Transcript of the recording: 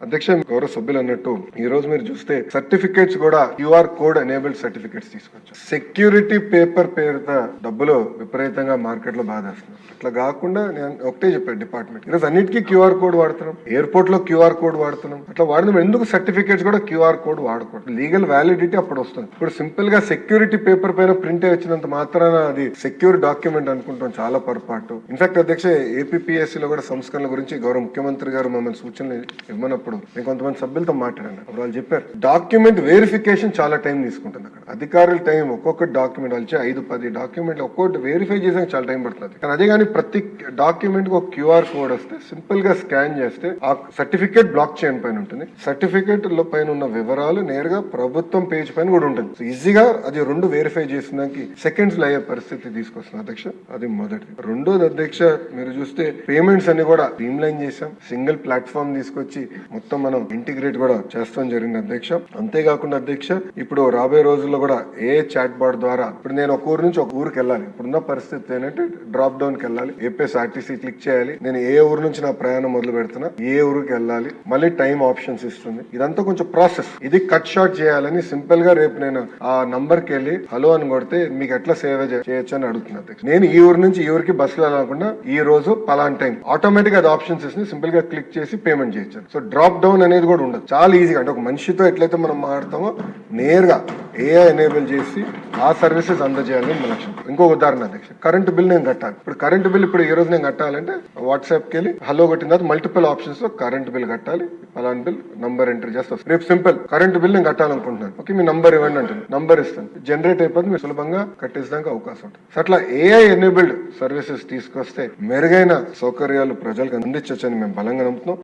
అధ్యక్ష, గౌరవ సభ్యులు అన్నట్టు ఈ రోజు మీరు చూస్తే సర్టిఫికేట్స్ కూడా క్యూఆర్ కోడ్ ఎనేబుల్డ్ సర్టిఫికేట్స్ తీసుకొచ్చారు. సెక్యూరిటీ పేపర్ పేరుతో డబ్బులు విపరీతంగా మార్కెట్ లో బాధేస్తున్నారు. అట్లా కాకుండా నేను ఒకటే చెప్పాను డిపార్ట్మెంట్, ఈరోజు అన్నిటికీ క్యూఆర్ కోడ్ వాడుతున్నాం, ఎయిర్పోర్ట్ లో క్యూఆర్ కోడ్ వాడుతున్నాం. అట్లా వాడిన ఎందుకు సర్టిఫికేట్స్ కూడా క్యూఆర్ కోడ్ వాడకూడదు? లీగల్ వ్యాలిడిటీ అప్పుడు వస్తుంది. ఇప్పుడు సింపుల్ గా సెక్యూరిటీ పేపర్ పైన ప్రింట్ వచ్చినంత మాత్రాన అది సెక్యూర్ డాక్యుమెంట్ అనుకుంటాం, చాలా పొరపాటు. ఇన్ఫాక్ట్ అధ్యక్ష, ఏపీఎస్సీ లో కూడా సంస్కరణల గురించి గౌరవ ముఖ్యమంత్రి గారు మమ్మల్ని సూచనలు ఇవ్వనప్పుడు నేను కొంతమంది సభ్యులతో మాట్లాడాను. అప్పుడు వాళ్ళు చెప్పారు డాక్యుమెంట్ వెరిఫికేషన్ చాలా టైం తీసుకుంటుంది. అక్కడ అధికారుల టైం ఒక్కొక్క డాక్యుమెంట్ వచ్చి 5-10 డాక్యుమెంట్లు ఒక్కొక్కటి వెరిఫై చేసాక చాలా టైం పడుతుంది. కానీ అదే కానీ ప్రతి డాక్యుమెంట్ కి ఒక క్యూఆర్ కోడ్ వస్తే సింపుల్ గా స్కాన్ చేస్తే ఆ సర్టిఫికేట్ బ్లాక్ చైన్ పైన ఉంటుంది. సర్టిఫికేట్ లో పైన ఉన్న వివరాలు నేరుగా ప్రభుత్వం పేజ్ పైన కూడా ఉంటుంది. సో ఈజీగా అది రెండు వెరిఫై చేసినాకి సెకండ్స్ లో అయ్యే పరిస్థితి తీసుకొస్తుంది అధ్యక్ష. అది మొదటిది. రెండోది అధ్యక్ష, మీరు చూస్తే పేమెంట్స్ అన్ని కూడా స్ట్రీమ్ లైన్ చేసాం. సింగిల్ ప్లాట్ఫామ్ తీసుకొచ్చి మొత్తం మనం ఇంటిగ్రేట్ కూడా చేస్తాం జరిగింది అధ్యక్ష. అంతేకాకుండా అధ్యక్ష, ఇప్పుడు రాబోయే రోజుల్లో కూడా ఏ చాట్ బాట్ ద్వారా ఇప్పుడు నేను ఒక ఊరు నుంచి ఒక ఊరికి వెళ్ళాలి. ఇప్పుడున్న పరిస్థితి ఏంటంటే డ్రాప్ డౌన్ కి వెళ్ళాలి, ఏపీఎస్ఆర్టీసీ క్లిక్ చేయాలి, నేను ఏ ఊరు నుంచి నా ప్రయాణం మొదలు పెడుతున్నా, ఏ ఊరికి వెళ్ళాలి, మళ్ళీ టైం ఆప్షన్స్ ఇస్తుంది. ఇదంతా కొంచెం ప్రాసెస్. ఇది కట్ షార్ట్ చేయాలని సింపుల్ గా రేపు నేను ఆ నంబర్ కి వెళ్ళి హలో అని కొడితే మీకు ఎట్లా సేవ చేయొచ్చు అని అడుగుతున్నా అధ్యక్ష. నేను ఈ ఊరు నుంచి ఈ ఊరికి బస్సులో వెళ్ళకుండా ఈ రోజు పలాన్ టైం ఆటోమేటిక్ అది ఆప్షన్స్ ఇస్తుంది. సింపుల్ గా క్లిక్ చేసి పేమెంట్ చేయొచ్చు. సో డ్రాప్ డౌన్ అనేది కూడా ఉండదు. చాలా ఈజీగా, అంటే ఒక మనిషితో ఎట్లయితే మనం మాట్లాడతామో నేరుగా ఏఐ ఎనేబుల్ చేసి ఆ సర్వీసెస్ అందజేయాలని మన లక్ష్యం. ఇంకో ఉదాహరణ అధ్యక్ష, కరెంట్ బిల్ నేను కట్టాలి. ఇప్పుడు కరెంట్ బిల్ ఇప్పుడు ఈ రోజు నేను కట్టాలంటే వాట్సాప్ కి వెళ్ళి హలో కొట్టిన తర్వాత మల్టిపుల్ ఆప్షన్స్ లో కరెంట్ బిల్ కట్టాలి, పలాన్ బిల్ నంబర్ ఎంటర్ చేస్తే రేపు సింపుల్ కరెంట్ బిల్ నేను కట్టాలనుకుంటున్నాను, ఓకే మీ నంబర్ ఇవ్వండి అంటాను, నంబర్ ఇస్తాను, జనరేట్ అయిపోతుంది, మీరు సులభంగా కట్టేసడానికి అవకాశం ఉంటుంది. సో అట్లా ఏఐ ఎనేబుల్డ్ సర్వీసెస్ తీసుకొస్తే మెరుగైన సౌకర్యాలు ప్రజలకు అందించవచ్చని మేము బలంగా నమ్ముతున్నాం.